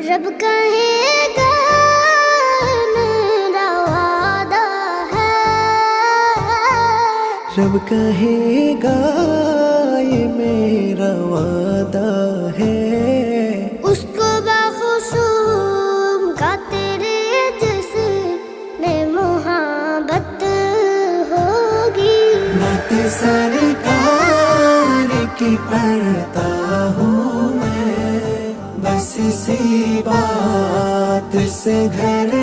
रब कहेगा मेरा वादा है, रब कहेगा ये मेरा वादा है। उसको बाखुशूम का तेरे जिसने मोहब्बत होगी। बात सरकार की पढ़ता हूँ मैं, बस इसी बात से घर